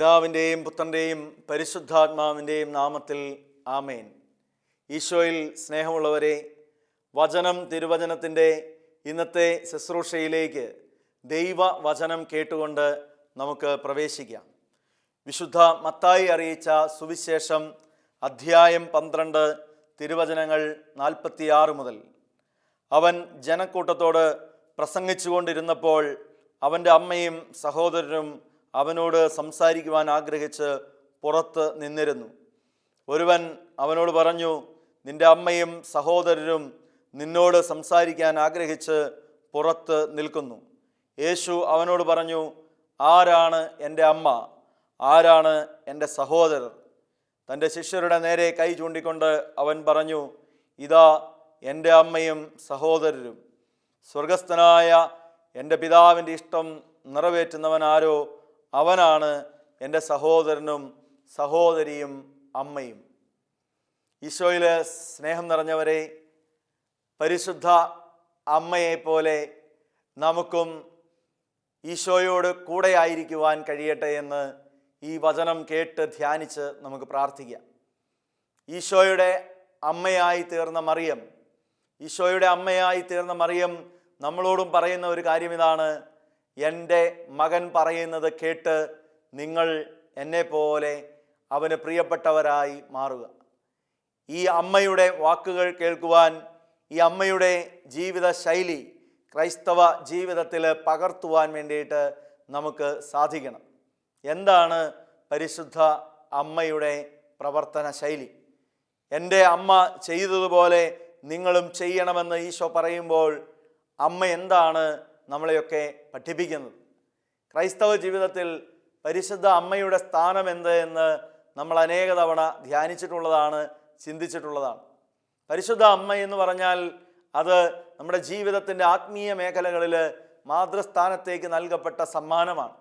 പിതാവിൻ്റെയും പുത്രൻ്റെയും പരിശുദ്ധാത്മാവിൻ്റെയും നാമത്തിൽ ആമേൻ. ഈശോയിൽ സ്നേഹമുള്ളവരെ, തിരുവചനത്തിൻ്റെ ഇന്നത്തെ ശുശ്രൂഷയിലേക്ക് ദൈവവചനം കേട്ടുകൊണ്ട് നമുക്ക് പ്രവേശിക്കാം. വിശുദ്ധ മത്തായി അറിയിച്ച സുവിശേഷം അധ്യായം 12 തിരുവചനങ്ങൾ 46 മുതൽ. അവൻ ജനക്കൂട്ടത്തോട് പ്രസംഗിച്ചുകൊണ്ടിരുന്നപ്പോൾ അവൻ്റെ അമ്മയും സഹോദരനും അവനോട് സംസാരിക്കുവാൻ ആഗ്രഹിച്ച് പുറത്ത് നിന്നിരുന്നു. ഒരുവൻ അവനോട് പറഞ്ഞു, നിന്റെ അമ്മയും സഹോദരരും നിന്നോട് സംസാരിക്കാൻ ആഗ്രഹിച്ച് പുറത്ത് നിൽക്കുന്നു. യേശു അവനോട് പറഞ്ഞു, ആരാണ് എൻ്റെ അമ്മ, ആരാണ് എൻ്റെ സഹോദരർ? തൻ്റെ ശിഷ്യരുടെ നേരെ കൈ ചൂണ്ടിക്കൊണ്ട് അവൻ പറഞ്ഞു, ഇതാ എൻ്റെ അമ്മയും സഹോദരരും. സ്വർഗസ്ഥനായ എൻ്റെ പിതാവിൻ്റെ ഇഷ്ടം നിറവേറ്റുന്നവനാരോ അവനാണ് എൻ്റെ സഹോദരനും സഹോദരിയും അമ്മയും. ഈശോയിൽ സ്നേഹം നിറഞ്ഞവരെ, പരിശുദ്ധ അമ്മയെപ്പോലെ നമുക്കും ഈശോയോട് കൂടെയായിരിക്കുവാൻ കഴിയട്ടെ എന്ന് ഈ വചനം കേട്ട് ധ്യാനിച്ച് നമുക്ക് പ്രാർത്ഥിക്കാം. ഈശോയുടെ അമ്മയായി തീർന്ന മറിയം നമ്മളോടും പറയുന്ന ഒരു കാര്യം ഇതാണ്: എൻ്റെ മകൻ പറയുന്നത് കേട്ട് നിങ്ങൾ എന്നെപ്പോലെ അവന് പ്രിയപ്പെട്ടവരായി മാറുക. ഈ അമ്മയുടെ വാക്കുകൾ കേൾക്കുവാൻ, ഈ അമ്മയുടെ ജീവിത ശൈലി ക്രൈസ്തവ ജീവിതത്തിൽ പകർത്തുവാൻ വേണ്ടിയിട്ട് നമുക്ക് സാധിക്കണം. എന്താണ് പരിശുദ്ധ അമ്മയുടെ പ്രവർത്തന ശൈലി? എൻ്റെ അമ്മ ചെയ്തതുപോലെ നിങ്ങളും ചെയ്യണമെന്ന് ഈശോ പറയുമ്പോൾ അമ്മ എന്താണ് നമ്മളെയൊക്കെ പഠിപ്പിക്കുന്നത്? ക്രൈസ്തവ ജീവിതത്തിൽ പരിശുദ്ധ അമ്മയുടെ സ്ഥാനം എന്ത് എന്ന് നമ്മൾ അനേക തവണ ധ്യാനിച്ചിട്ടുള്ളതാണ്, ചിന്തിച്ചിട്ടുള്ളതാണ്. പരിശുദ്ധ അമ്മ എന്ന് പറഞ്ഞാൽ അത് നമ്മുടെ ജീവിതത്തിൻ്റെ ആത്മീയ മേഖലകളിൽ മാതൃസ്ഥാനത്തേക്ക് നൽകപ്പെട്ട സമ്മാനമാണ്.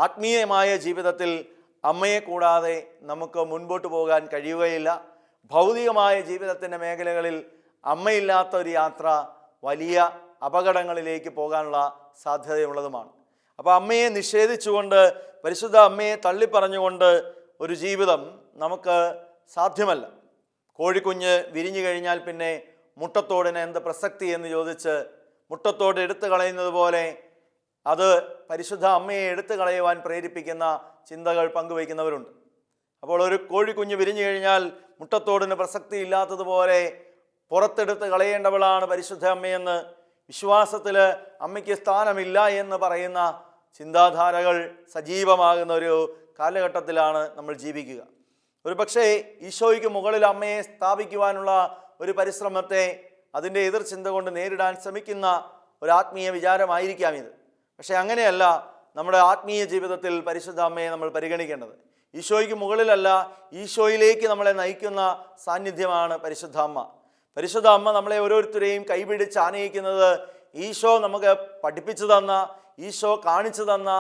ആത്മീയമായ ജീവിതത്തിൽ അമ്മയെ കൂടാതെ നമുക്ക് മുൻപോട്ട് പോകാൻ കഴിയുകയില്ല. ഭൗതികമായ ജീവിതത്തിൻ്റെ മേഖലകളിൽ അമ്മയില്ലാത്ത ഒരു യാത്ര വലിയ അപകടങ്ങളിലേക്ക് പോകാനുള്ള സാധ്യതയുള്ളതുമാണ്. അപ്പോൾ അമ്മയെ നിഷേധിച്ചുകൊണ്ട്, പരിശുദ്ധ അമ്മയെ തള്ളിപ്പറഞ്ഞുകൊണ്ട് ഒരു ജീവിതം നമുക്ക് സാധ്യമല്ല. കോഴിക്കുഞ്ഞ് വിരിഞ്ഞു കഴിഞ്ഞാൽ പിന്നെ മുട്ടത്തോടിന് എന്ത് പ്രസക്തി എന്ന് ചോദിച്ച് മുട്ടത്തോട് എടുത്തു കളയുന്നത് പോലെ അത് പരിശുദ്ധ അമ്മയെ എടുത്തു കളയുവാൻ പ്രേരിപ്പിക്കുന്ന ചിന്തകൾ പങ്കുവയ്ക്കുന്നവരുണ്ട്. അപ്പോൾ ഒരു കോഴിക്കുഞ്ഞ് വിരിഞ്ഞു കഴിഞ്ഞാൽ മുട്ടത്തോടിന് പ്രസക്തി ഇല്ലാത്തതുപോലെ പുറത്തെടുത്ത് കളയേണ്ടവളാണ് പരിശുദ്ധ അമ്മയെന്ന്, വിശ്വാസത്തിൽ അമ്മയ്ക്ക് സ്ഥാനമില്ല എന്ന് പറയുന്ന ചിന്താധാരകൾ സജീവമാകുന്ന ഒരു കാലഘട്ടത്തിലാണ് നമ്മൾ ജീവിക്കുക. ഒരു പക്ഷേ ഈശോയ്ക്ക് മുകളിൽ അമ്മയെ സ്ഥാപിക്കുവാനുള്ള ഒരു പരിശ്രമത്തെ അതിൻ്റെ എതിർചിന്ത കൊണ്ട് നേരിടാൻ ശ്രമിക്കുന്ന ഒരു ആത്മീയ വിചാരമായിരിക്കാം ഇത്. പക്ഷേ അങ്ങനെയല്ല നമ്മുടെ ആത്മീയ ജീവിതത്തിൽ പരിശുദ്ധ അമ്മയെ നമ്മൾ പരിഗണിക്കേണ്ടത്. ഈശോയ്ക്ക് മുകളിലല്ല, ഈശോയിലേക്ക് നമ്മളെ നയിക്കുന്ന സാന്നിധ്യമാണ് പരിശുദ്ധ അമ്മ. പരിശുദ്ധ അമ്മ നമ്മളെ ഓരോരുത്തരെയും കൈപിടിച്ച് ആനയിക്കുന്നത് ഈശോ നമുക്ക് പഠിപ്പിച്ചു തന്ന, ഈശോ കാണിച്ചു തന്ന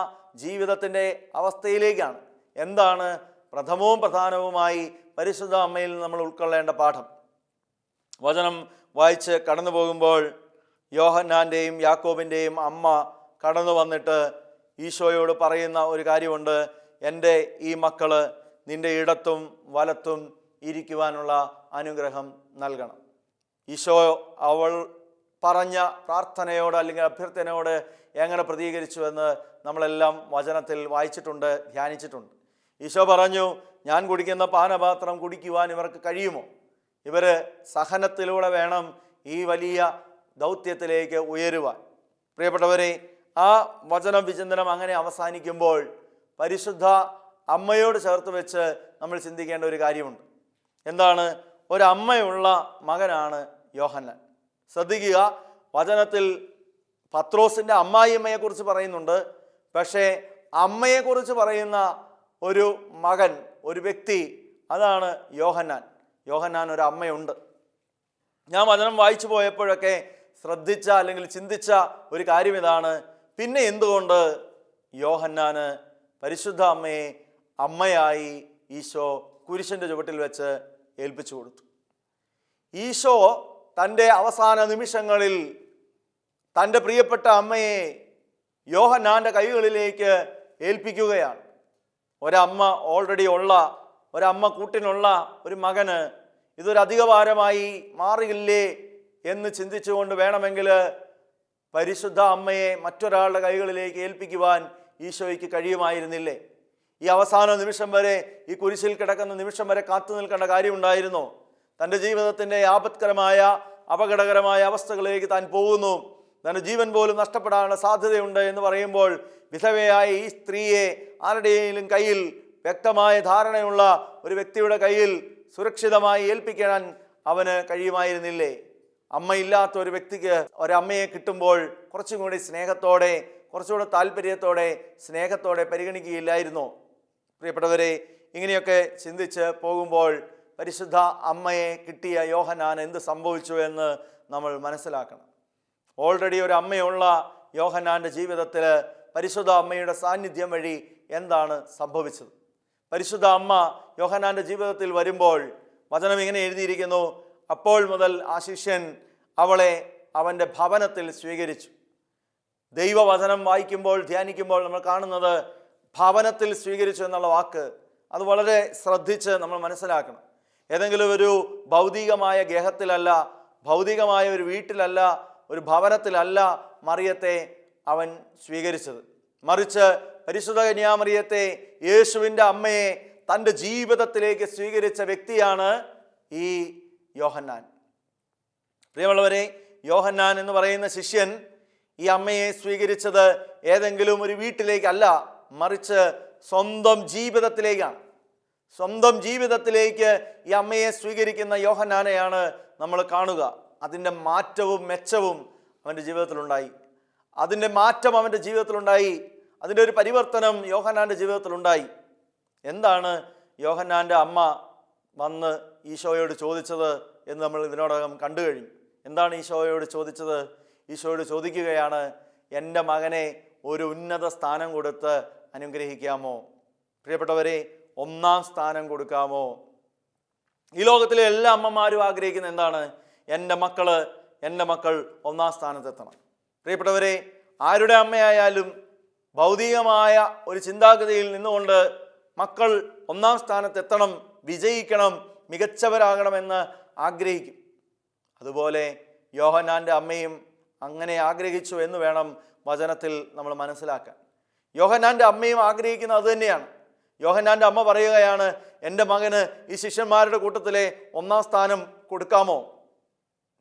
ജീവിതത്തിൻ്റെ അവസ്ഥയിലേക്കാണ്. എന്താണ് പ്രഥമവും പ്രധാനവുമായി പരിശുദ്ധ അമ്മയിൽ നമ്മൾ ഉൾക്കൊള്ളേണ്ട പാഠം? വചനം വായിച്ച് കടന്നു പോകുമ്പോൾ യോഹന്നാൻ്റെയും യാക്കോബിൻ്റെയും അമ്മ കടന്നു വന്നിട്ട് ഈശോയോട് പറയുന്ന ഒരു കാര്യമുണ്ട്: എൻ്റെ ഈ മക്കള് നിൻ്റെ ഇടത്തും വലത്തും ഇരിക്കുവാനുള്ള അനുഗ്രഹം നൽകണം. ഈശോ അവൾ പറഞ്ഞ പ്രാർത്ഥനയോട് അല്ലെങ്കിൽ അഭ്യർത്ഥനയോട് എങ്ങനെ പ്രതികരിച്ചുവെന്ന് നമ്മളെല്ലാം വചനത്തിൽ വായിച്ചിട്ടുണ്ട്, ധ്യാനിച്ചിട്ടുണ്ട്. ഈശോ പറഞ്ഞു, ഞാൻ കുടിക്കുന്ന പാനപാത്രം കുടിക്കുവാൻ ഇവർക്ക് കഴിയുമോ? ഇവർ സഹനത്തിലൂടെ വേണം ഈ വലിയ ദൗത്യത്തിലേക്ക് ഉയരുവാൻ. പ്രിയപ്പെട്ടവരെ, ആ വചന വിചിന്തനം അങ്ങനെ അവസാനിക്കുമ്പോൾ പരിശുദ്ധ അമ്മയോട് ചേർത്ത് വെച്ച് നമ്മൾ ചിന്തിക്കേണ്ട ഒരു കാര്യമുണ്ട്. എന്താണ്? ഒരമ്മയുള്ള മകനാണ് യോഹന്നാൻ. ശ്രദ്ധിക്കുക, വചനത്തിൽ പത്രോസിൻ്റെ അമ്മായിയമ്മയെക്കുറിച്ച് പറയുന്നുണ്ട്. പക്ഷേ അമ്മയെക്കുറിച്ച് പറയുന്ന ഒരു മകൻ, ഒരു വ്യക്തി, അതാണ് യോഹന്നാൻ. യോഹന്നാൻ ഒരു അമ്മയുണ്ട്. ഞാൻ വചനം വായിച്ചു പോയപ്പോഴൊക്കെ ശ്രദ്ധിച്ച അല്ലെങ്കിൽ ചിന്തിച്ച ഒരു കാര്യം ഇതാണ്: പിന്നെ എന്തുകൊണ്ട് യോഹന്നാന് പരിശുദ്ധ അമ്മയെ അമ്മയായി ഈശോ കുരിശിൻ്റെ ചുവട്ടിൽ വെച്ച് ഏൽപ്പിച്ചു കൊടുത്തു? ഈശോ തൻ്റെ അവസാന നിമിഷങ്ങളിൽ തൻ്റെ പ്രിയപ്പെട്ട അമ്മയെ യോഹന്നാൻ്റെ കൈകളിലേക്ക് ഏൽപ്പിക്കുകയാണ്. ഒരമ്മ ഓൾറെഡി ഉള്ള ഒരമ്മ കൂട്ടിനുള്ള ഒരു മകന് ഇതൊരു അധികഭാരമായി മാറിയില്ലേ എന്ന് ചിന്തിച്ചുകൊണ്ട് വേണമെങ്കിൽ പരിശുദ്ധ അമ്മയെ മറ്റൊരാളുടെ കൈകളിലേക്ക് ഏൽപ്പിക്കുവാൻ ഈശോയ്ക്ക് കഴിയുമായിരുന്നില്ലേ? ഈ അവസാന നിമിഷം വരെ, ഈ കുരിശിൽ കിടക്കുന്ന നിമിഷം വരെ കാത്തു നിൽക്കേണ്ട കാര്യമുണ്ടായിരുന്നോ? തൻ്റെ ജീവിതത്തിൻ്റെ ആപത്കരമായ അപകടകരമായ അവസ്ഥകളിലേക്ക് താൻ പോകുന്നു, തൻ്റെ ജീവൻ പോലും നഷ്ടപ്പെടാനുള്ള സാധ്യതയുണ്ട് എന്ന് പറയുമ്പോൾ വിധവയായ ഈ സ്ത്രീയെ ആരുടെയെങ്കിലും കയ്യിൽ, വ്യക്തമായ ധാരണയുള്ള ഒരു വ്യക്തിയുടെ കയ്യിൽ സുരക്ഷിതമായി ഏൽപ്പിക്കാൻ അവന് കഴിയുമായിരുന്നില്ലേ? അമ്മയില്ലാത്ത ഒരു വ്യക്തിക്ക് ഒരമ്മയെ കിട്ടുമ്പോൾ കുറച്ചും കൂടി സ്നേഹത്തോടെ, കുറച്ചുകൂടെ താല്പര്യത്തോടെ, സ്നേഹത്തോടെ പരിഗണിക്കുകയില്ലായിരുന്നോ? പ്രിയപ്പെട്ടവരെ, ഇങ്ങനെയൊക്കെ ചിന്തിച്ച് പോകുമ്പോൾ പരിശുദ്ധ അമ്മയെ കിട്ടിയ യോഹന്നാൻ എന്ത് സംഭവിച്ചു എന്ന് നമ്മൾ മനസ്സിലാക്കണം. ഓൾറെഡി ഒരു അമ്മയുള്ള യോഹന്നാൻ്റെ ജീവിതത്തിൽ പരിശുദ്ധ അമ്മയുടെ സാന്നിധ്യം വഴി എന്താണ് സംഭവിച്ചത്? പരിശുദ്ധ അമ്മ യോഹന്നാൻ്റെ ജീവിതത്തിൽ വരുമ്പോൾ വചനം ഇങ്ങനെ എഴുതിയിരിക്കുന്നു: അപ്പോൾ മുതൽ ആ ശിഷ്യൻ അവളെ അവൻ്റെ ഭവനത്തിൽ സ്വീകരിച്ചു. ദൈവവചനം വായിക്കുമ്പോൾ, ധ്യാനിക്കുമ്പോൾ നമ്മൾ കാണുന്നത് ഭവനത്തിൽ സ്വീകരിച്ചു എന്നുള്ള വാക്ക്. അത് വളരെ ശ്രദ്ധിച്ച് നമ്മൾ മനസ്സിലാക്കണം. ഏതെങ്കിലും ഒരു ഭൗതികമായ ഗേഹത്തിലല്ല, ഭൗതികമായ ഒരു വീട്ടിലല്ല, ഒരു ഭവനത്തിലല്ല മറിയത്തെ അവൻ സ്വീകരിച്ചത്. മറിച്ച് പരിശുദ്ധ കന്യാമറിയത്തെ, യേശുവിൻ്റെ അമ്മയെ തൻ്റെ ജീവിതത്തിലേക്ക് സ്വീകരിച്ച വ്യക്തിയാണ് ഈ യോഹന്നാൻ. പ്രിയമുള്ളവരെ, യോഹന്നാൻ എന്ന് പറയുന്ന ശിഷ്യൻ ഈ അമ്മയെ സ്വീകരിച്ചത് ഏതെങ്കിലും ഒരു വീട്ടിലേക്കല്ല, മറിച്ച് സ്വന്തം ജീവിതത്തിലേക്കാണ്. സ്വന്തം ജീവിതത്തിലേക്ക് ഈ അമ്മയെ സ്വീകരിക്കുന്ന യോഹന്നാനെയാണ് നമ്മൾ കാണുക. അതിൻ്റെ മാറ്റവും മെച്ചവും അവൻ്റെ ജീവിതത്തിലുണ്ടായി. അതിൻ്റെ മാറ്റം അവൻ്റെ ജീവിതത്തിലുണ്ടായി. അതിൻ്റെ ഒരു പരിവർത്തനം യോഹന്നാൻ്റെ ജീവിതത്തിലുണ്ടായി. എന്താണ് യോഹന്നാൻ്റെ അമ്മ വന്ന് ഈശോയോട് ചോദിച്ചത് എന്ന് നമ്മൾ ഇതിനോടകം കണ്ടു കഴിഞ്ഞു. എന്താണ് ഈശോയോട് ചോദിച്ചത്? ഈശോയോട് ചോദിക്കുകയാണ്, എൻ്റെ മകനെ ഒരു ഉന്നത സ്ഥാനം കൊടുത്ത് അനുഗ്രഹിക്കാമോ? പ്രിയപ്പെട്ടവരെ, ഒന്നാം സ്ഥാനം കൊടുക്കാമോ? ഈ ലോകത്തിലെ എല്ലാ അമ്മമാരും ആഗ്രഹിക്കുന്ന എന്താണ്? എൻ്റെ മക്കൾ ഒന്നാം സ്ഥാനത്തെത്തണം. പ്രിയപ്പെട്ടവരെ, ആരുടെ അമ്മയായാലും ഭൗതികമായ ഒരു ചിന്താഗതിയിൽ നിന്നുകൊണ്ട് മക്കൾ ഒന്നാം സ്ഥാനത്തെത്തണം, വിജയിക്കണം, മികച്ചവരാകണമെന്ന് ആഗ്രഹിക്കും. അതുപോലെ യോഹന്നാൻ്റെ അമ്മയും അങ്ങനെ ആഗ്രഹിച്ചു എന്ന് വേണം വചനത്തിൽ നമ്മൾ മനസ്സിലാക്കാൻ. യോഹന്നാൻ്റെ അമ്മയും ആഗ്രഹിക്കുന്നത് അതുതന്നെയാണ്. യോഹന്നാൻ്റെ അമ്മ പറയുകയാണ്, എൻ്റെ മകന് ഈ ശിഷ്യന്മാരുടെ കൂട്ടത്തിലെ ഒന്നാം സ്ഥാനം കൊടുക്കാമോ?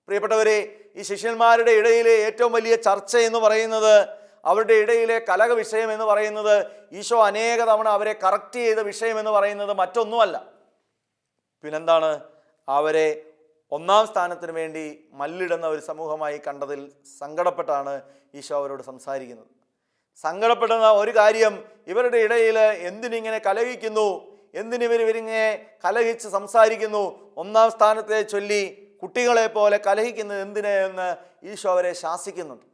പ്രിയപ്പെട്ടവരെ, ഈ ശിഷ്യന്മാരുടെ ഇടയിലെ ഏറ്റവും വലിയ ചർച്ച എന്ന് പറയുന്നത്, അവരുടെ ഇടയിലെ കലഹ വിഷയം എന്ന് പറയുന്നത്, ഈശോ അനേക തവണ അവരെ കറക്റ്റ് ചെയ്ത വിഷയം എന്ന് പറയുന്നത് മറ്റൊന്നുമല്ല, പിന്നെന്താണ്? അവരെ ഒന്നാം സ്ഥാനത്തിന് വേണ്ടി മല്ലിടുന്ന ഒരു സമൂഹമായി കണ്ടതിൽ സങ്കടപ്പെട്ടാണ് ഈശോ അവരോട് സംസാരിക്കുന്നത്. സങ്കടപ്പെടുന്ന ഒരു കാര്യം, ഇവരുടെ ഇടയിൽ എന്തിനിങ്ങനെ കലഹിക്കുന്നു, ഇവരിങ്ങനെ കലഹിച്ച് സംസാരിക്കുന്നു, ഒന്നാം സ്ഥാനത്തെ ചൊല്ലി കുട്ടികളെ പോലെ കലഹിക്കുന്നത് എന്തിനെന്ന് ഈശോ അവരെ ശാസിക്കുന്നുണ്ട്.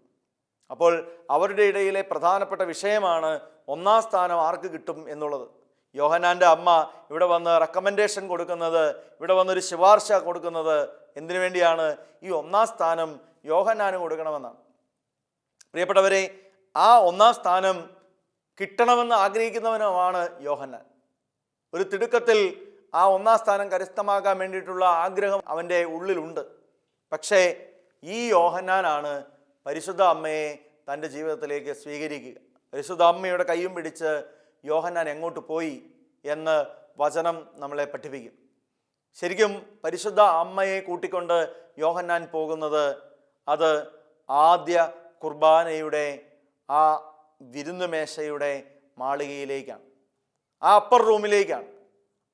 അപ്പോൾ അവരുടെ ഇടയിലെ പ്രധാനപ്പെട്ട വിഷയമാണ് ഒന്നാം സ്ഥാനം ആർക്ക് കിട്ടും എന്നുള്ളത്. യോഹന്നാൻ്റെ അമ്മ ഇവിടെ വന്ന് റെക്കമെൻഡേഷൻ കൊടുക്കുന്നത്, ഇവിടെ വന്നൊരു ശുപാർശ കൊടുക്കുന്നത് എന്തിനു വേണ്ടിയാണ്? ഈ ഒന്നാം സ്ഥാനം യോഹന്നാന് കൊടുക്കണമെന്നാണ്. പ്രിയപ്പെട്ടവരെ, ആ ഒന്നാം സ്ഥാനം കിട്ടണമെന്ന് ആഗ്രഹിക്കുന്നവനുമാണ് യോഹന്നാൻ. ഒരു തിടുക്കത്തിൽ ആ ഒന്നാം സ്ഥാനം കരസ്ഥമാക്കാൻ വേണ്ടിയിട്ടുള്ള ആഗ്രഹം അവൻ്റെ ഉള്ളിലുണ്ട്. പക്ഷേ ഈ യോഹന്നാനാണ് പരിശുദ്ധ അമ്മയെ തൻ്റെ ജീവിതത്തിലേക്ക് സ്വീകരിക്കുക. പരിശുദ്ധ അമ്മയുടെ കൈയും പിടിച്ച് യോഹന്നാൻ എങ്ങോട്ട് പോയി എന്ന് വചനം നമ്മളെ പഠിപ്പിക്കും. ശരിക്കും പരിശുദ്ധ അമ്മയെ കൂട്ടിക്കൊണ്ട് യോഹന്നാൻ പോകുന്നത് അത് ആദ്യ കുർബാനയുടെ ആ വിരുന്നുമേശയുടെ മാളികയിലേക്കാണ്, ആ അപ്പർ റൂമിലേക്കാണ്,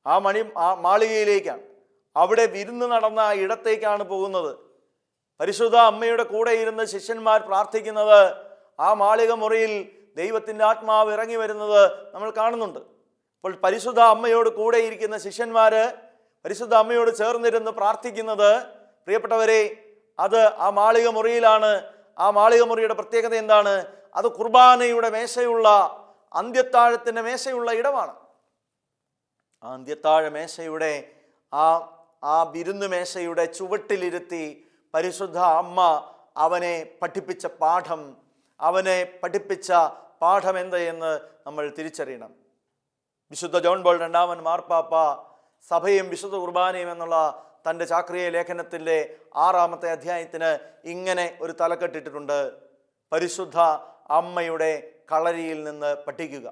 ആ മാളികയിലേക്കാണ്. അവിടെ വിരുന്ന് നടന്ന ആ ഇടത്തേക്കാണ് പോകുന്നത്. പരിശുദ്ധ അമ്മയുടെ കൂടെ ഇരുന്ന് ശിഷ്യന്മാർ പ്രാർത്ഥിക്കുന്നത്, ആ മാളിക മുറിയിൽ ദൈവത്തിൻ്റെ ആത്മാവ് ഇറങ്ങി വരുന്നത് നമ്മൾ കാണുന്നുണ്ട്. അപ്പോൾ പരിശുദ്ധ അമ്മയോട് കൂടെ ഇരിക്കുന്ന ശിഷ്യന്മാർ പരിശുദ്ധ അമ്മയോട് ചേർന്നിരുന്ന് പ്രാർത്ഥിക്കുന്നത്, പ്രിയപ്പെട്ടവരെ, അത് ആ മാളിക മുറിയിലാണ്. ആ മാളിക മുറിയുടെ പ്രത്യേകത എന്താണ്? അത് കുർബാനയുടെ മേശയുള്ള, അന്ത്യത്താഴത്തിൻ്റെ മേശയുള്ള ഇടമാണ്. ആ അന്ത്യത്താഴ മേശയുടെ ആ വിരുന്നു മേശയുടെ ചുവട്ടിലിരുത്തി പരിശുദ്ധ അമ്മ അവനെ പഠിപ്പിച്ച പാഠം എന്ത് എന്ന് നമ്മൾ തിരിച്ചറിയണം. വിശുദ്ധ ജോൺ പോൾ രണ്ടാമൻ മാർപ്പാപ്പ സഭയും വിശുദ്ധ കുർബാനയും എന്നുള്ള തൻ്റെ ചാക്രിയ ലേഖനത്തിൻ്റെ 6-ാമത്തെ അധ്യായത്തിന് ഇങ്ങനെ ഒരു തലക്കെട്ടിട്ടിട്ടുണ്ട്: പരിശുദ്ധ അമ്മയുടെ കളരിയിൽ നിന്ന് പഠിക്കുക.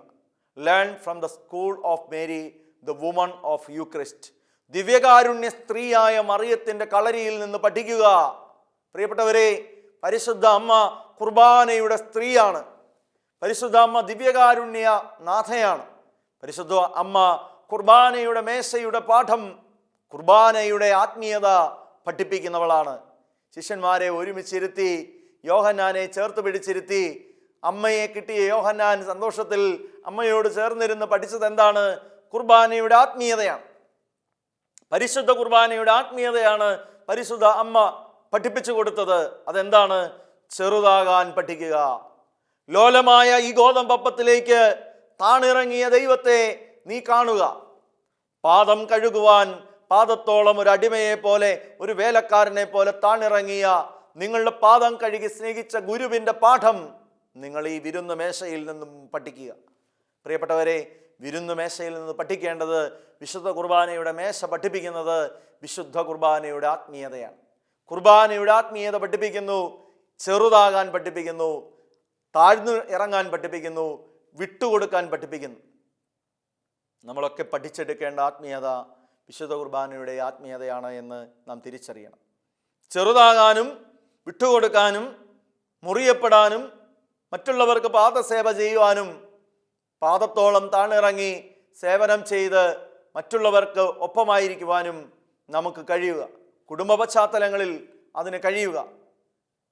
Learn from the school of Mary, the woman of Eucharist. ദിവ്യകാരുണ്യ സ്ത്രീയായ മറിയത്തിൻ്റെ കളരിയിൽ നിന്ന് പഠിക്കുക. പ്രിയപ്പെട്ടവരെ, പരിശുദ്ധ അമ്മ കുർബാനയുടെ സ്ത്രീയാണ്. പരിശുദ്ധ അമ്മ ദിവ്യകാരുണ്യ നാഥയാണ്. പരിശുദ്ധ അമ്മ കുർബാനയുടെ മേശയുടെ പാഠം, കുർബാനയുടെ ആത്മീയത പഠിപ്പിക്കുന്നവളാണ്. ശിഷ്യന്മാരെ ഒരുമിച്ചിരുത്തി യോഹന്നാനെ ചേർത്ത് പിടിച്ചിരുത്തി അമ്മയെ കിട്ടിയ യോഹന്നാൻ സന്തോഷത്തിൽ അമ്മയോട് ചേർന്നിരുന്ന് പഠിച്ചത് എന്താണ്? കുർബാനയുടെ ആത്മീയതയാണ്. പരിശുദ്ധ കുർബാനയുടെ ആത്മീയതയാണ് പരിശുദ്ധ അമ്മ പഠിപ്പിച്ചു കൊടുത്തത്. അതെന്താണ്? ചെറുതാകാൻ പഠിക്കുക. ലോലമായ ഈ ഗോതമ്പപ്പത്തിലേക്ക് താണിറങ്ങിയ ദൈവത്തെ നീ കാണുക. പാദം കഴുകുവാൻ പാദത്തോളം ഒരു അടിമയെ പോലെ, ഒരു വേലക്കാരനെ പോലെ താണിറങ്ങിയ നിങ്ങളുടെ പാദം കഴുകി സ്നേഹിച്ച ഗുരുവിൻ്റെ പാഠം നിങ്ങൾ ഈ വിരുന്ന് മേശയിൽ നിന്നും പഠിക്കുക. പ്രിയപ്പെട്ടവരെ, വിരുന്ന് മേശയിൽ നിന്ന് പഠിക്കേണ്ടത്, വിശുദ്ധ കുർബാനയുടെ മേശ പഠിപ്പിക്കുന്നത് വിശുദ്ധ കുർബാനയുടെ ആത്മീയതയാണ്. കുർബാനയുടെ ആത്മീയത പഠിപ്പിക്കുന്നു, ചെറുതാകാൻ പഠിപ്പിക്കുന്നു, താഴ്ന്നു ഇറങ്ങാൻ പഠിപ്പിക്കുന്നു, വിട്ടുകൊടുക്കാൻ പഠിപ്പിക്കുന്നു. നമ്മളൊക്കെ പഠിച്ചെടുക്കേണ്ട ആത്മീയത വിശുദ്ധ കുർബാനയുടെ ആത്മീയതയാണ് എന്ന് നാം തിരിച്ചറിയണം. ചെറുതാകാനും വിട്ടുകൊടുക്കാനും മുറിയപ്പെടാനും മറ്റുള്ളവർക്ക് പാദസേവ ചെയ്യുവാനും പാദത്തോളം താണിറങ്ങി സേവനം ചെയ്ത് മറ്റുള്ളവർക്ക് ഒപ്പമായിരിക്കുവാനും നമുക്ക് കഴിയുക. കുടുംബ പശ്ചാത്തലങ്ങളിൽ അതിന് കഴിയുക.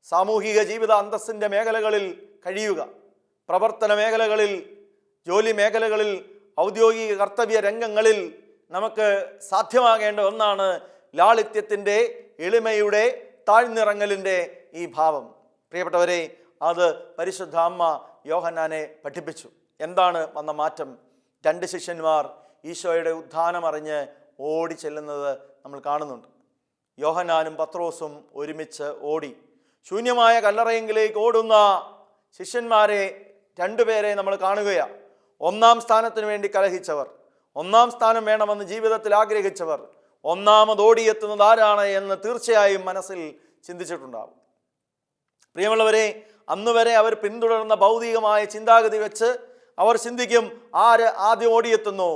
സാമൂഹിക ജീവിത അന്തസ്സിൻ്റെ മേഖലകളിൽ കഴിയുക. പ്രവർത്തന മേഖലകളിൽ, ജോലി മേഖലകളിൽ, ഔദ്യോഗിക കർത്തവ്യ രംഗങ്ങളിൽ നമുക്ക് സാധ്യമാകേണ്ട ഒന്നാണ് ലാളിത്യത്തിൻ്റെ, എളിമയുടെ, താഴ്ന്നിറങ്ങലിൻ്റെ ഈ ഭാവം. പ്രിയപ്പെട്ടവരെ, അത് പരിശുദ്ധ അമ്മ യോഹന്നാനെ പഠിപ്പിച്ചു. എന്താണ് വന്ന മാറ്റം? 2 ശിഷ്യന്മാർ ഈശോയുടെ ഉത്ഥാനം അറിഞ്ഞ് ഓടി ചെല്ലുന്നത് നമ്മൾ കാണുന്നുണ്ട്. യോഹന്നാനും പത്രോസും ഒരുമിച്ച് ഓടി. ശൂന്യമായ കല്ലറയെങ്കിലേക്ക് ഓടുന്ന ശിഷ്യന്മാരെ 2 പേരെ നമ്മൾ കാണുകയാണ്. 1-ാം സ്ഥാനത്തിന് വേണ്ടി കലഹിച്ചവർ, 1-ാം സ്ഥാനം വേണമെന്ന് ജീവിതത്തിൽ ആഗ്രഹിച്ചവർ, ഒന്നാമത് ഓടിയെത്തുന്നത് ആരാണ് എന്ന് തീർച്ചയായും മനസ്സിൽ ചിന്തിച്ചിട്ടുണ്ടാവും. പ്രിയമുള്ളവരെ, അന്ന് വരെ അവർ പിന്തുടർന്ന ഭൗതികമായ ചിന്താഗതി വെച്ച് അവർ ചിന്തിക്കും, ആര് ആദ്യം ഓടിയെത്തുന്നു,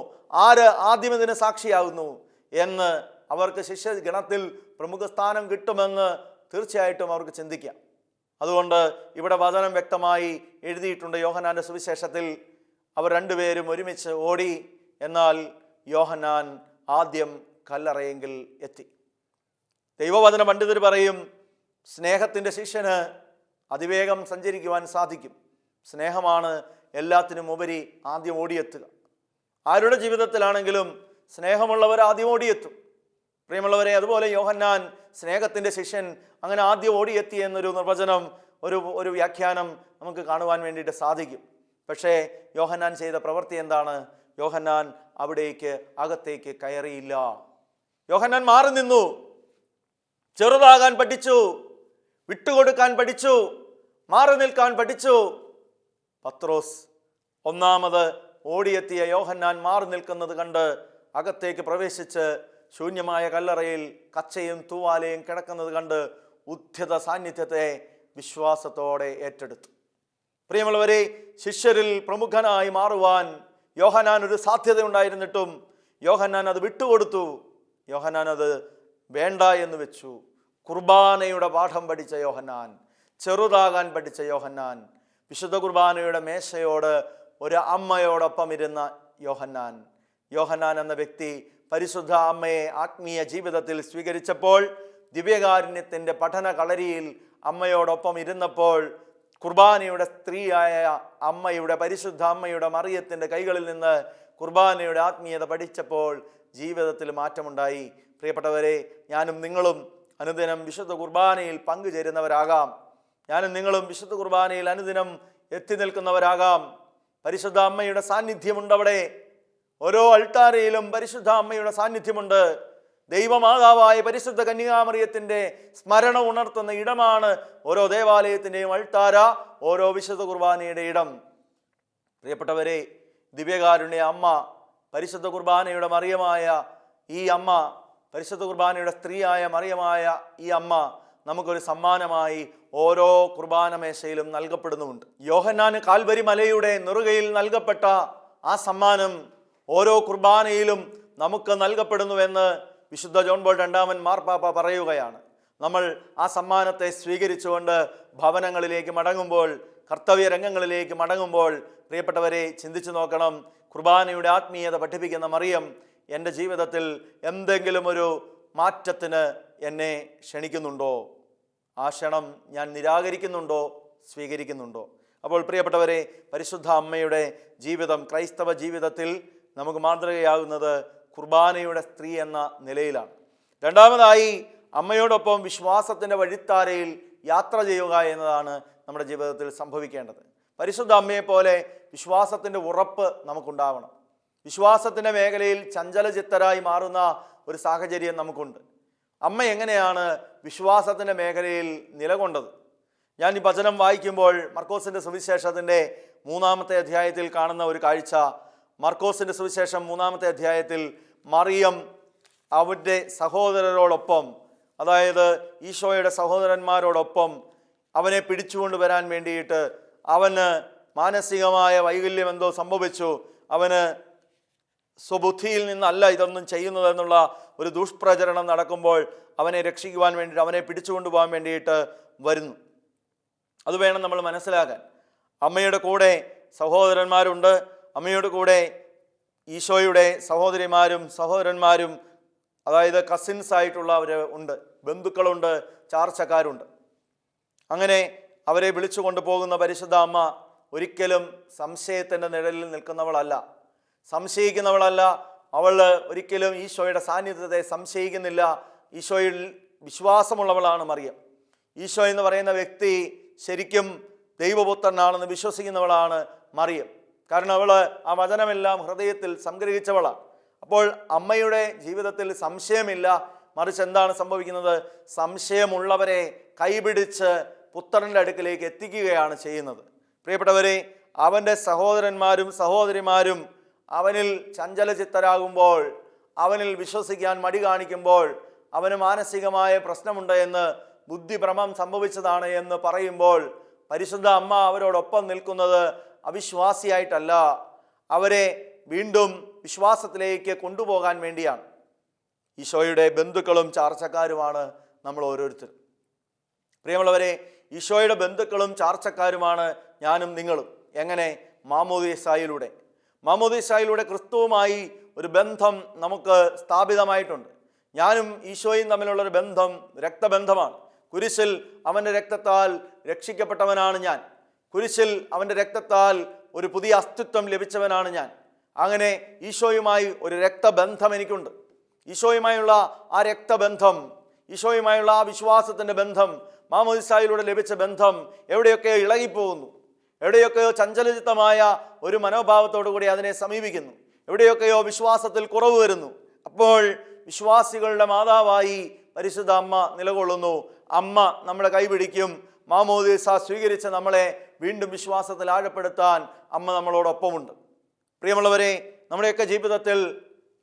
ആര് ആദ്യം ഇതിന് സാക്ഷിയാകുന്നു എന്ന്. അവർക്ക് ശിഷ്യഗണത്തിൽ പ്രമുഖ സ്ഥാനം കിട്ടുമെന്ന് തീർച്ചയായിട്ടും അവർക്ക് ചിന്തിക്കാം. അതുകൊണ്ട് ഇവിടെ വചനം വ്യക്തമായി എഴുതിയിട്ടുണ്ട്. യോഹന്നാൻ്റെ സുവിശേഷത്തിൽ അവർ 2 പേരും ഒരുമിച്ച് ഓടി. എന്നാൽ യോഹന്നാൻ ആദ്യം കല്ലറയെങ്കിൽ എത്തി. ദൈവവചന പണ്ഡിതർ പറയും, സ്നേഹത്തിൻ്റെ ശിഷ്യന് അതിവേഗം സഞ്ചരിക്കുവാൻ സാധിക്കും. സ്നേഹമാണ് എല്ലാത്തിനും ഉപരി ആദ്യം ഓടിയെത്തുക. ആരുടെ ജീവിതത്തിലാണെങ്കിലും സ്നേഹമുള്ളവർ ആദ്യം ഓടിയെത്തും. പ്രിയമുള്ളവരെ, അതുപോലെ യോഹന്നാൻ സ്നേഹത്തിൻ്റെ ശിഷ്യൻ അങ്ങനെ ആദ്യം ഓടിയെത്തി എന്നൊരു നിർവചനം, ഒരു വ്യാഖ്യാനം നമുക്ക് കാണുവാൻ വേണ്ടിയിട്ട് സാധിക്കും. പക്ഷേ യോഹന്നാൻ ചെയ്ത പ്രവൃത്തി എന്താണ്? യോഹന്നാൻ അവിടേക്ക് അകത്തേക്ക് കയറിയില്ല. യോഹന്നാൻ മാറി നിന്നു, ചെറുതാകാൻ പഠിച്ചു, വിട്ടുകൊടുക്കാൻ പഠിച്ചു, മാറി നിൽക്കാൻ പഠിച്ചു. പത്രോസ് ഒന്നാമത് ഓടിയെത്തിയ യോഹന്നാൻ മാറി നിൽക്കുന്നത് കണ്ട് അകത്തേക്ക് പ്രവേശിച്ച് ശൂന്യമായ കല്ലറയിൽ കച്ചയും തൂവാലയും കിടക്കുന്നത് കണ്ട് ഉദ്ധ്യത സാന്നിധ്യത്തെ വിശ്വാസത്തോടെ ഏറ്റെടുത്തു. പ്രിയമുള്ളവരെ, ശിഷ്യരിൽ പ്രമുഖനായി മാറുവാൻ യോഹന്നാൻ ഒരു സാധ്യത ഉണ്ടായിരുന്നിട്ടും യോഹന്നാൻ അത് വിട്ടുകൊടുത്തു. യോഹന്നാൻ അത് വേണ്ട എന്ന് വെച്ചു. കുർബാനയുടെ പാഠം പഠിച്ച യോഹന്നാൻ, ചെറുതാകാൻ പഠിച്ച യോഹന്നാൻ, വിശുദ്ധ കുർബാനയുടെ മേശയോട് ഒരു അമ്മയോടൊപ്പം ഇരുന്ന യോഹന്നാൻ. യോഹന്നാൻ എന്ന വ്യക്തി പരിശുദ്ധ അമ്മയെ ആത്മീയ ജീവിതത്തിൽ സ്വീകരിച്ചപ്പോൾ, ദിവ്യകാരുണ്യത്തിൻ്റെ പഠന കളരിയിൽ അമ്മയോടൊപ്പം ഇരുന്നപ്പോൾ, കുർബാനയുടെ സ്ത്രീയായ അമ്മയുടെ, പരിശുദ്ധ അമ്മയുടെ മറിയത്തിൻ്റെ കൈകളിൽ നിന്ന് കുർബാനയുടെ ആത്മീയത പഠിച്ചപ്പോൾ ജീവിതത്തിൽ മാറ്റമുണ്ടായി. പ്രിയപ്പെട്ടവരെ, ഞാനും നിങ്ങളും അനുദിനം വിശുദ്ധ കുർബാനയിൽ പങ്കുചേരുന്നവരാകാം. ഞാനും നിങ്ങളും വിശുദ്ധ കുർബാനയിൽ അനുദിനം എത്തി നിൽക്കുന്നവരാകാം. പരിശുദ്ധ അമ്മയുടെ സാന്നിധ്യമുണ്ട് അവിടെ. ഓരോ അൾത്താരയിലും പരിശുദ്ധ അമ്മയുടെ സാന്നിധ്യമുണ്ട്. ദൈവമാതാവായ പരിശുദ്ധ കന്യകാമറിയത്തിൻ്റെ സ്മരണ ഉണർത്തുന്ന ഇടമാണ് ഓരോ ദേവാലയത്തിൻ്റെയും അൾത്താര, ഓരോ വിശുദ്ധ കുർബാനയുടെ ഇടം. പ്രിയപ്പെട്ടവരെ, ദിവ്യകാരുണ്യ അമ്മ പരിശുദ്ധ കുർബാനയുടെ മറിയമായ ഈ അമ്മ, പരിശുദ്ധ കുർബാനയുടെ സ്ത്രീയായ മറിയമായ ഈ അമ്മ നമുക്കൊരു സമ്മാനമായി ഓരോ കുർബാന മേശയിലും നൽകപ്പെടുന്നുമുണ്ട്. യോഹന്നാന് കാൽവരി മലയുടെ നെറുകയിൽ നൽകപ്പെട്ട ആ സമ്മാനം ഓരോ കുർബാനയിലും നമുക്ക് നൽകപ്പെടുന്നുവെന്ന് വിശുദ്ധ ജോൺ പോൾ രണ്ടാമൻ മാർപ്പാപ്പ പറയുകയാണ്. നമ്മൾ ആ സമ്മാനത്തെ സ്വീകരിച്ചുകൊണ്ട് ഭവനങ്ങളിലേക്ക് മടങ്ങുമ്പോൾ, കർത്തവ്യ രംഗങ്ങളിലേക്ക് മടങ്ങുമ്പോൾ, പ്രിയപ്പെട്ടവരെ ചിന്തിച്ചു നോക്കണം, കുർബാനയുടെ ആത്മീയത പഠിപ്പിക്കുന്ന മറിയം എൻ്റെ ജീവിതത്തിൽ എന്തെങ്കിലും ഒരു മാറ്റത്തിന് എന്നെ ക്ഷണിക്കുന്നുണ്ടോ? ആ ക്ഷണം ഞാൻ നിരാകരിക്കുന്നുണ്ടോ, സ്വീകരിക്കുന്നുണ്ടോ? അപ്പോൾ പ്രിയപ്പെട്ടവരെ, പരിശുദ്ധ അമ്മയുടെ ജീവിതം ക്രൈസ്തവ ജീവിതത്തിൽ നമുക്ക് മാതൃകയാകുന്നത് കുർബാനയുടെ സ്ത്രീ എന്ന നിലയിലാണ്. രണ്ടാമതായി, അമ്മയോടൊപ്പം വിശ്വാസത്തിൻ്റെ വഴിത്താരയിൽ യാത്ര ചെയ്യുക എന്നതാണ് നമ്മുടെ ജീവിതത്തിൽ സംഭവിക്കേണ്ടത്. പരിശുദ്ധ അമ്മയെപ്പോലെ വിശ്വാസത്തിൻ്റെ ഉറപ്പ് നമുക്കുണ്ടാവണം. വിശ്വാസത്തിൻ്റെ മേഖലയിൽ ചഞ്ചലചിത്തരായി മാറുന്ന ഒരു സാഹചര്യം നമുക്കുണ്ട്. അമ്മ എങ്ങനെയാണ് വിശ്വാസത്തിൻ്റെ മേഖലയിൽ നിലകൊണ്ടത്? ഞാൻ ഈ വചനം വായിക്കുമ്പോൾ മർക്കോസിൻ്റെ സുവിശേഷത്തിൻ്റെ 3-ാമത്തെ അധ്യായത്തിൽ കാണുന്ന ഒരു കാഴ്ച, മർക്കോസിൻ്റെ സുവിശേഷം 3-ാമത്തെ അധ്യായത്തിൽ മറിയം അവരുടെ സഹോദരരോടൊപ്പം, അതായത് ഈശോയുടെ സഹോദരന്മാരോടൊപ്പം അവനെ പിടിച്ചുകൊണ്ട് വരാൻ വേണ്ടിയിട്ട്, അവന് മാനസികമായ വൈകല്യം എന്തോ സംഭവിച്ചു, അവന് സ്വബുദ്ധിയിൽ നിന്നല്ല ഇതൊന്നും ചെയ്യുന്നതെന്നുള്ള ഒരു ദുഷ്പ്രചരണം നടക്കുമ്പോൾ അവനെ രക്ഷിക്കുവാൻ വേണ്ടിയിട്ട്, അവനെ പിടിച്ചുകൊണ്ടുപോകാൻ വേണ്ടിയിട്ട് വരുന്നു. അത് വേണം നമ്മൾ മനസ്സിലാക്കാൻ. അമ്മയുടെ കൂടെ സഹോദരന്മാരുണ്ട്, അമ്മയുടെ കൂടെ ഈശോയുടെ സഹോദരന്മാരും അതായത് കസിൻസ് ആയിട്ടുള്ളവർ ഉണ്ട്, ബന്ധുക്കളുണ്ട്, ചാർച്ചക്കാരുണ്ട്. അങ്ങനെ അവരെ വിളിച്ചു കൊണ്ടുപോകുന്ന പരിശുദ്ധ അമ്മ ഒരിക്കലും സംശയത്തിൻ്റെ നിഴലിൽ നിൽക്കുന്നവളല്ല, സംശയിക്കുന്നവളല്ല. അവൾ ഒരിക്കലും ഈശോയുടെ സാന്നിധ്യത്തെ സംശയിക്കുന്നില്ല. ഈശോയിൽ വിശ്വാസമുള്ളവളാണ് മറിയം. ഈശോ എന്ന് പറയുന്ന വ്യക്തി ശരിക്കും ദൈവപുത്രനാണെന്ന് വിശ്വസിക്കുന്നവളാണ് മറിയം. കാരണം അവൾ ആ വചനമെല്ലാം ഹൃദയത്തിൽ സംഗ്രഹിച്ചവളാണ്. അപ്പോൾ അമ്മയുടെ ജീവിതത്തിൽ സംശയമില്ല, മറിച്ച് എന്താണ് സംഭവിക്കുന്നത്? സംശയമുള്ളവരെ കൈപിടിച്ച് പുത്രൻ്റെ അടുക്കിലേക്ക് എത്തിക്കുകയാണ് ചെയ്യുന്നത്. പ്രിയപ്പെട്ടവരെ, അവൻ്റെ സഹോദരന്മാരും സഹോദരിമാരും അവനിൽ ചഞ്ചലചിത്തരാകുമ്പോൾ, അവനിൽ വിശ്വസിക്കാൻ മടി കാണിക്കുമ്പോൾ, അവന് മാനസികമായ പ്രശ്നമുണ്ട് എന്ന്, ബുദ്ധിഭ്രമം സംഭവിച്ചതാണ് എന്ന് പറയുമ്പോൾ പരിശുദ്ധ അമ്മ അവരോടൊപ്പം നിൽക്കുന്നത് അവിശ്വാസിയായിട്ടല്ല, അവരെ വീണ്ടും വിശ്വാസത്തിലേക്ക് കൊണ്ടുപോകാൻ വേണ്ടിയാണ്. ഈശോയുടെ ബന്ധുക്കളും ചാർച്ചക്കാരുമാണ് നമ്മൾ ഓരോരുത്തരും. പ്രിയമുള്ളവരെ, ഈശോയുടെ ബന്ധുക്കളും ചാർച്ചക്കാരുമാണ് ഞാനും നിങ്ങളും. എങ്ങനെ? മാമോദീസായിലൂടെ ക്രിസ്തുവുമായി ഒരു ബന്ധം നമുക്ക് സ്ഥാപിതമായിട്ടുണ്ട്. ഞാനും ഈശോയും തമ്മിലുള്ളൊരു ബന്ധം രക്തബന്ധമാണ്. കുരിശിൽ അവൻ്റെ രക്തത്താൽ രക്ഷിക്കപ്പെട്ടവനാണ് ഞാൻ. കുരിശിൽ അവൻ്റെ രക്തത്താൽ ഒരു പുതിയ അസ്തിത്വം ലഭിച്ചവനാണ് ഞാൻ. അങ്ങനെ ഈശോയുമായി ഒരു രക്തബന്ധം എനിക്കുണ്ട്. ഈശോയുമായുള്ള ആ രക്തബന്ധം, ഈശോയുമായുള്ള ആ വിശ്വാസത്തിൻ്റെ ബന്ധം, മാമോദീസായിലൂടെ ലഭിച്ച ബന്ധം എവിടെയൊക്കെ ഇളകിപ്പോകുന്നു, എവിടെയൊക്കെയോ ചഞ്ചലചിത്തമായ ഒരു മനോഭാവത്തോടു കൂടി അതിനെ സമീപിക്കുന്നു, എവിടെയൊക്കെയോ വിശ്വാസത്തിൽ കുറവ് വരുന്നു. അപ്പോൾ വിശ്വാസികളുടെ മാതാവായി പരിശുദ്ധ അമ്മ നിലകൊള്ളുന്നു. അമ്മ നമ്മളെ കൈപിടിക്കും. മാമോദീസ സ്വീകരിച്ച് നമ്മളെ വീണ്ടും വിശ്വാസത്തിൽ ആഴപ്പെടുത്താൻ അമ്മ നമ്മളോടൊപ്പമുണ്ട്. പ്രിയമുള്ളവരെ, നമ്മുടെയൊക്കെ ജീവിതത്തിൽ,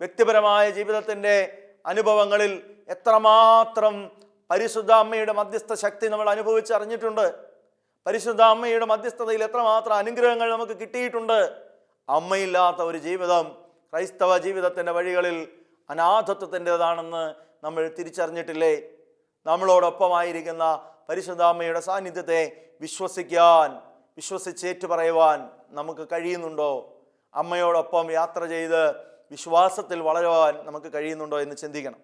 വ്യക്തിപരമായ ജീവിതത്തിൻ്റെ അനുഭവങ്ങളിൽ എത്രമാത്രം പരിശുദ്ധ അമ്മയുടെ മധ്യസ്ഥ ശക്തി നമ്മൾ അനുഭവിച്ചറിഞ്ഞിട്ടുണ്ട്. പരിശുദ്ധ അമ്മയുടെ മധ്യസ്ഥതയിൽ എത്രമാത്രം അനുഗ്രഹങ്ങൾ നമുക്ക് കിട്ടിയിട്ടുണ്ട്. അമ്മയില്ലാത്ത ഒരു ജീവിതം ക്രൈസ്തവ ജീവിതത്തിൻ്റെ വഴികളിൽ അനാഥത്വത്തിൻ്റെതാണെന്ന് നമ്മൾ തിരിച്ചറിഞ്ഞിട്ടില്ലേ? നമ്മളോടൊപ്പമായിരിക്കുന്ന പരിശുദ്ധ അമ്മയുടെ സാന്നിധ്യത്തെ വിശ്വസിച്ചേറ്റു പറയുവാൻ നമുക്ക് കഴിയുന്നുണ്ടോ? അമ്മയോടൊപ്പം യാത്ര ചെയ്ത് വിശ്വാസത്തിൽ വളരുവാൻ നമുക്ക് കഴിയുന്നുണ്ടോ എന്ന് ചിന്തിക്കണം.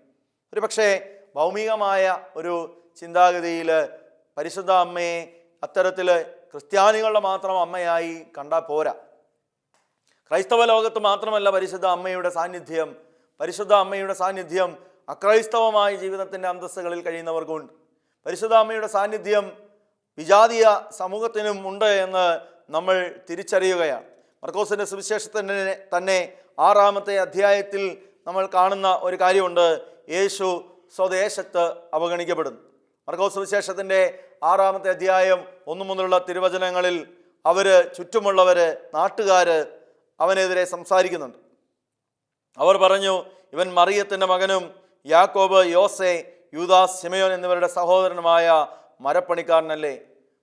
ഒരു പക്ഷേ ഭൗമികമായ ഒരു ചിന്താഗതിയിൽ പരിശുദ്ധ അമ്മയെ അത്തരത്തിൽ ക്രിസ്ത്യാനികളുടെ മാത്രം അമ്മയായി കണ്ടാൽ പോരാ. ക്രൈസ്തവ ലോകത്ത് മാത്രമല്ല പരിശുദ്ധ അമ്മയുടെ സാന്നിധ്യം അക്രൈസ്തവമായ ജീവിതത്തിൻ്റെ അന്തസ്സുകളിൽ കഴിയുന്നവർക്കുണ്ട്. പരിശുദ്ധ അമ്മയുടെ സാന്നിധ്യം വിജാതീയ സമൂഹത്തിനും ഉണ്ട് എന്ന് നമ്മൾ തിരിച്ചറിയുകയാണ്. മർക്കോസിൻ്റെ സുവിശേഷത്തിൻ്റെ തന്നെ 6-ാമത്തെ അധ്യായത്തിൽ നമ്മൾ കാണുന്ന ഒരു കാര്യമുണ്ട്. യേശു സ്വദേശത്ത് അവഗണിക്കപ്പെടുന്നു. മർക്കോസ് സുവിശേഷത്തിൻ്റെ 6-ാമത്തെ അധ്യായം 1 മുതലുള്ള തിരുവചനങ്ങളിൽ ചുറ്റുമുള്ളവർ, നാട്ടുകാർ അവനെതിരെ സംസാരിക്കുന്നുണ്ട്. അവർ പറഞ്ഞു, ഇവൻ മറിയത്തിൻ്റെ മകനും യാക്കോബ്, യോസെ, യൂദാസ്, ശിമയോൻ എന്നിവരുടെ സഹോദരനുമായ മരപ്പണിക്കാരനല്ലേ.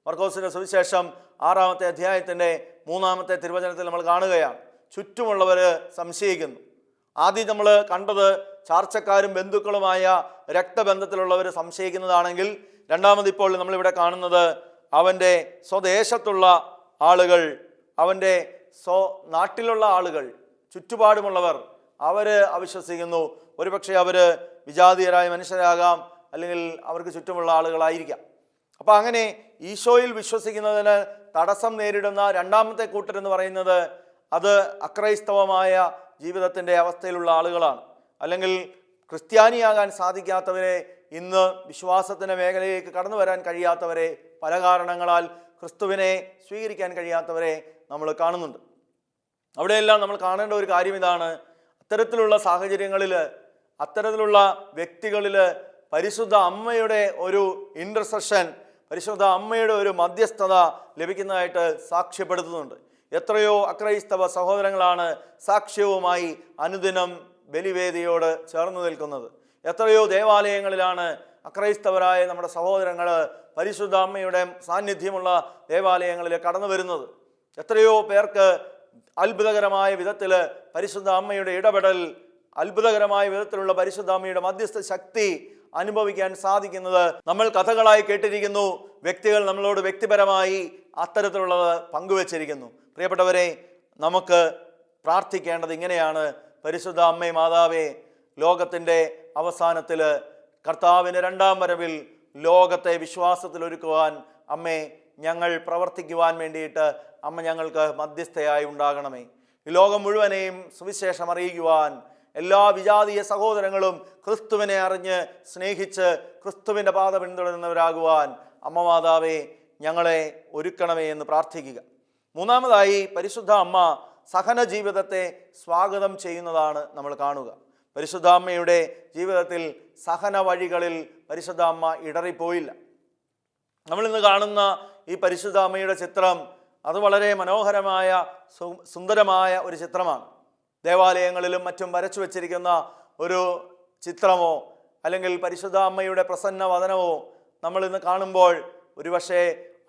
മർക്കോസിൻ്റെ സുവിശേഷം 6-ാമത്തെ അധ്യായത്തിൻ്റെ 3-ാമത്തെ തിരുവചനത്തിൽ നമ്മൾ കാണുകയാണ്. ചുറ്റുമുള്ളവർ സംശയിക്കുന്നു. ആദ്യം നമ്മൾ കണ്ടത് ചാർച്ചക്കാരും ബന്ധുക്കളുമായ രക്തബന്ധത്തിലുള്ളവർ സംശയിക്കുന്നതാണെങ്കിൽ, രണ്ടാമത് ഇപ്പോൾ നമ്മളിവിടെ കാണുന്നത് അവൻ്റെ സ്വദേശത്തുള്ള ആളുകൾ, അവൻ്റെ നാട്ടിലുള്ള ആളുകൾ, ചുറ്റുപാടുമുള്ളവർ അവർ അവിശ്വസിക്കുന്നു. ഒരുപക്ഷെ അവർ വിജാതീയരായ മനുഷ്യരാകാം, അല്ലെങ്കിൽ അവർക്ക് ചുറ്റുമുള്ള ആളുകളായിരിക്കാം. അപ്പം അങ്ങനെ ഈശോയിൽ വിശ്വസിക്കുന്നതിന് തടസ്സം നേരിടുന്ന രണ്ടാമത്തെ കൂട്ടരെന്ന് പറയുന്നത് അത് അക്രൈസ്തവമായ ജീവിതത്തിൻ്റെ അവസ്ഥയിലുള്ള ആളുകളാണ്. അല്ലെങ്കിൽ ക്രിസ്ത്യാനിയാകാൻ സാധിക്കാത്തവരെ, ഇന്ന് വിശ്വാസത്തിൻ്റെ മേഖലയിലേക്ക് കടന്നു വരാൻ കഴിയാത്തവരെ, പല കാരണങ്ങളാൽ ക്രിസ്തുവിനെ സ്വീകരിക്കാൻ കഴിയാത്തവരെ നമ്മൾ കാണുന്നുണ്ട്. അവിടെയെല്ലാം നമ്മൾ കാണേണ്ട ഒരു കാര്യം ഇതാണ്: അത്തരത്തിലുള്ള സാഹചര്യങ്ങളിൽ, അത്തരത്തിലുള്ള വ്യക്തികളിൽ പരിശുദ്ധ അമ്മയുടെ ഒരു ഇൻ്റർസെഷൻ, പരിശുദ്ധ അമ്മയുടെ ഒരു മധ്യസ്ഥത ലഭിക്കുന്നതായിട്ട് സാക്ഷ്യപ്പെടുത്തുന്നുണ്ട്. എത്രയോ അക്രൈസ്തവ സഹോദരങ്ങളാണ് സാക്ഷ്യവുമായി അനുദിനം ബലിവേദിയോട് ചേർന്ന് നിൽക്കുന്നത്. എത്രയോ ദേവാലയങ്ങളിലാണ് അക്രൈസ്തവരായ നമ്മുടെ സഹോദരങ്ങൾ പരിശുദ്ധ അമ്മയുടെ സാന്നിധ്യമുള്ള ദേവാലയങ്ങളിൽ കടന്നു വരുന്നത്. എത്രയോ പേർക്ക് അത്ഭുതകരമായ വിധത്തിൽ പരിശുദ്ധ അമ്മയുടെ ഇടപെടൽ, അത്ഭുതകരമായ വിധത്തിലുള്ള പരിശുദ്ധ അമ്മയുടെ മധ്യസ്ഥ ശക്തി അനുഭവിക്കാൻ സാധിക്കുന്നത് നമ്മൾ കഥകളായി കേട്ടിരിക്കുന്നു. വ്യക്തികൾ നമ്മളോട് വ്യക്തിപരമായി അത്തരത്തിലുള്ളത് പങ്കുവച്ചിരിക്കുന്നു. പ്രിയപ്പെട്ടവരെ, നമുക്ക് പ്രാർത്ഥിക്കേണ്ടത് ഇങ്ങനെയാണ്: പരിശുദ്ധ അമ്മേ മാതാവേ, ലോകത്തിൻ്റെ അവസാനത്തിൽ, കർത്താവിൻ്റെ 2-ാം വരവിൽ ലോകത്തെ വിശ്വാസത്തിൽ ഒരുക്കുവാൻ അമ്മേ ഞങ്ങൾ പ്രവർത്തിക്കുവാൻ വേണ്ടിയിട്ട് അമ്മ ഞങ്ങൾക്ക് മധ്യസ്ഥയായി ഉണ്ടാകണമേ. ഈ ലോകം മുഴുവനെയും സുവിശേഷം അറിയിക്കുവാൻ എല്ലാ വിജാതീയ സഹോദരങ്ങളും ക്രിസ്തുവിനെ അറിഞ്ഞ് സ്നേഹിച്ച് ക്രിസ്തുവിൻ്റെ പാത പിന്തുടരുന്നവരാകുവാൻ അമ്മ മാതാവേ ഞങ്ങളെ ഒരുക്കണമേ എന്ന് പ്രാർത്ഥിക്കുക. മൂന്നാമതായി, പരിശുദ്ധ അമ്മ സഹന ജീവിതത്തെ സ്വാഗതം ചെയ്യുന്നതാണ് നമ്മൾ കാണുക. പരിശുദ്ധ അമ്മയുടെ ജീവിതത്തിൽ സഹന വഴികളിൽ പരിശുദ്ധ അമ്മ ഇടറിപ്പോയില്ല. നമ്മളിന്ന് കാണുന്ന ഈ പരിശുദ്ധ അമ്മയുടെ ചിത്രം അത് വളരെ മനോഹരമായ സുന്ദരമായ ഒരു ചിത്രമാണ്. ദേവാലയങ്ങളിലും മറ്റും വരച്ചു വച്ചിരിക്കുന്ന ഒരു ചിത്രമോ അല്ലെങ്കിൽ പരിശുദ്ധ അമ്മയുടെ പ്രസന്ന വദനമോ നമ്മളിന്ന് കാണുമ്പോൾ ഒരുപക്ഷെ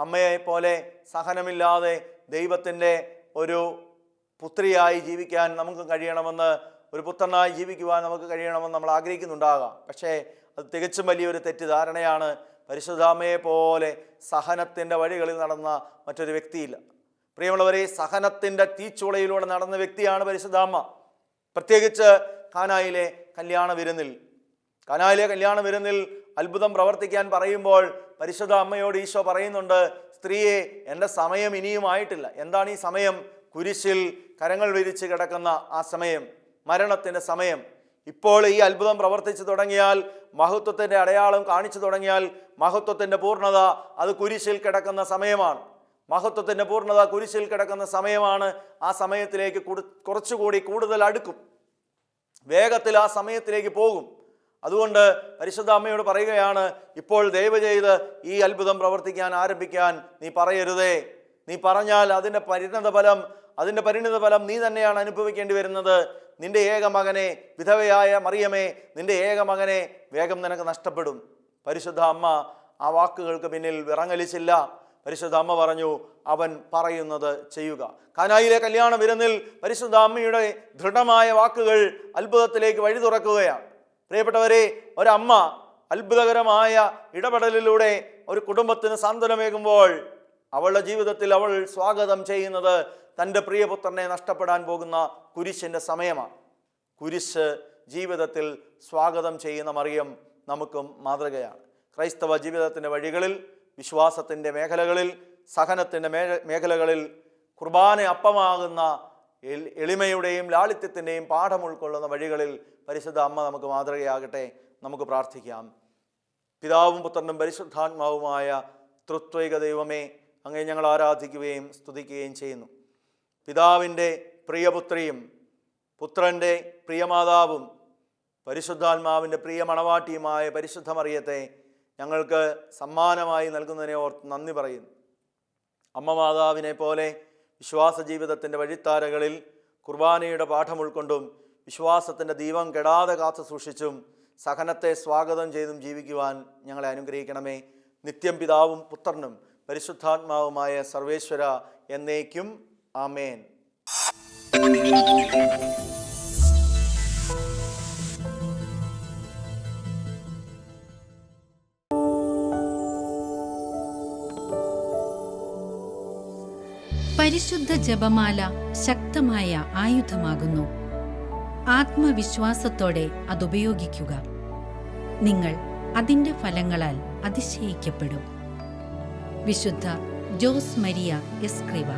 അമ്മയെ പോലെ സഹനമില്ലാതെ ദൈവത്തിൻ്റെ ഒരു പുത്രിയായി ജീവിക്കാൻ നമുക്ക് കഴിയണമെന്ന്, ഒരു പുത്രനായി ജീവിക്കുവാൻ നമുക്ക് കഴിയണമെന്ന് നമ്മൾ ആഗ്രഹിക്കുന്നുണ്ടാകാം. പക്ഷേ അത് തികച്ചും വലിയൊരു തെറ്റിദ്ധാരണയാണ്. പരിശുദ്ധാമ്മയെ പോലെ സഹനത്തിൻ്റെ വഴികളിൽ നടന്ന മറ്റൊരു വ്യക്തിയില്ല. പ്രിയമുള്ളവരെ, സഹനത്തിൻ്റെ തീച്ചുളയിലൂടെ നടന്ന വ്യക്തിയാണ് പരിശുദ്ധാമ്മ. പ്രത്യേകിച്ച് കാനായിലെ കല്യാണ വിരുന്നിൽ അത്ഭുതം പ്രവർത്തിക്കാൻ പറയുമ്പോൾ പരിശുദ്ധ അമ്മയോട് ഈശോ പറയുന്നുണ്ട്, സ്ത്രീയെ, എൻ്റെ സമയം ഇനിയും ആയിട്ടില്ല. എന്താണ് ഈ സമയം? കുരിശിൽ കരങ്ങൾ വിരിച്ച് കിടക്കുന്ന ആ സമയം, മരണത്തിൻ്റെ സമയം. ഇപ്പോൾ ഈ അത്ഭുതം പ്രവർത്തിച്ചു തുടങ്ങിയാൽ, മഹത്വത്തിൻ്റെ അടയാളം കാണിച്ചു തുടങ്ങിയാൽ, മഹത്വത്തിൻ്റെ പൂർണ്ണത അത് കുരിശിൽ കിടക്കുന്ന സമയമാണ്. മഹത്വത്തിൻ്റെ പൂർണ്ണത കുരിശിൽ കിടക്കുന്ന സമയമാണ്. ആ സമയത്തിലേക്ക് കുറച്ചുകൂടി കൂടുതൽ അടുക്കും, വേഗത്തിൽ ആ സമയത്തിലേക്ക് പോകും. അതുകൊണ്ട് പരിശുദ്ധ അമ്മയോട് പറയുകയാണ്, ഇപ്പോൾ ദയവ് ചെയ്ത് ഈ അത്ഭുതം പ്രവർത്തിക്കാൻ ആരംഭിക്കാൻ നീ പറയരുതേ. നീ പറഞ്ഞാൽ അതിൻ്റെ പരിണിത ഫലം നീ തന്നെയാണ് അനുഭവിക്കേണ്ടി വരുന്നത്. നിന്റെ ഏക മകനെ, വിധവയായ മറിയമേ, നിന്റെ ഏക മകനെ വേഗം നിനക്ക് നഷ്ടപ്പെടും. പരിശുദ്ധ അമ്മ ആ വാക്കുകൾക്ക് പിന്നിൽ വിറങ്ങലിച്ചില്ല. പരിശുദ്ധ അമ്മ പറഞ്ഞു, അവൻ പറയുന്നത് ചെയ്യുക. കാനായിലെ കല്യാണ വിരുന്നിൽ പരിശുദ്ധ അമ്മയുടെ ദൃഢമായ വാക്കുകൾ അത്ഭുതത്തിലേക്ക് വഴി തുറക്കുകയാണ്. പ്രിയപ്പെട്ടവരെ, ഒരമ്മ അത്ഭുതകരമായ ഇടപെടലിലൂടെ ഒരു കുടുംബത്തിന് സാന്ത്വനമേകുമ്പോൾ അവളുടെ ജീവിതത്തിൽ അവൾ സ്വാഗതം ചെയ്യുന്നത് തൻ്റെ പ്രിയപുത്രനെ നഷ്ടപ്പെടാൻ പോകുന്ന കുരിശിൻ്റെ സമയമാണ്. കുരിശ് ജീവിതത്തിൽ സ്വാഗതം ചെയ്യുന്ന മറിയം നമുക്കും മാതൃകയാണ്. ക്രൈസ്തവ ജീവിതത്തിൻ്റെ വഴികളിൽ, വിശ്വാസത്തിൻ്റെ മേഖലകളിൽ, സഹനത്തിൻ്റെ മേഖലകളിൽ കുർബാന അപ്പമാകുന്ന എളിമയുടെയും ലാളിത്യത്തിൻ്റെയും പാഠം ഉൾക്കൊള്ളുന്ന വഴികളിൽ പരിശുദ്ധ അമ്മ നമുക്ക് മാതൃകയാകട്ടെ. നമുക്ക് പ്രാർത്ഥിക്കാം. പിതാവും പുത്രനും പരിശുദ്ധാത്മാവുമായ തൃത്വൈക ദൈവമേ, അങ്ങേ ഞങ്ങൾ ആരാധിക്കുകയും സ്തുതിക്കുകയും ചെയ്യുന്നു. പിതാവിൻ്റെ പ്രിയപുത്രിയും പുത്രൻ്റെ പ്രിയമാതാവും പരിശുദ്ധാത്മാവിൻ്റെ പ്രിയ മണവാട്ടിയുമായ പരിശുദ്ധ മറിയത്തെ ഞങ്ങൾക്ക് സമ്മാനമായി നൽകുന്നതിനെ ഓർത്ത് നന്ദി പറയുന്നു. അമ്മ മാതാവിനെ പോലെ വിശ്വാസ ജീവിതത്തിൻ്റെ വഴിത്താരകളിൽ കുർബാനയുടെ പാഠം ഉൾക്കൊണ്ടും വിശ്വാസത്തിൻ്റെ ദീപം കെടാതെ കാത്തു സൂക്ഷിച്ചും സഹനത്തെ സ്വാഗതം ചെയ്തും ജീവിക്കുവാൻ ഞങ്ങളെ അനുഗ്രഹിക്കണമേ. നിത്യം പിതാവും പുത്രനും പരിശുദ്ധാത്മാവുമായ സർവേശ്വര എന്നേക്കും ആമേൻ. പരിശുദ്ധ ജപമാല ശക്തമായ ആയുധമാകുന്നു. ആത്മവിശ്വാസത്തോടെ അതുപയോഗിക്കുക. നിങ്ങൾ അതിൻ്റെ ഫലങ്ങളാൽ അതിശയിക്കപ്പെടും. വിശുദ്ധ ജോസ് മരിയ എസ്ക്രിവ.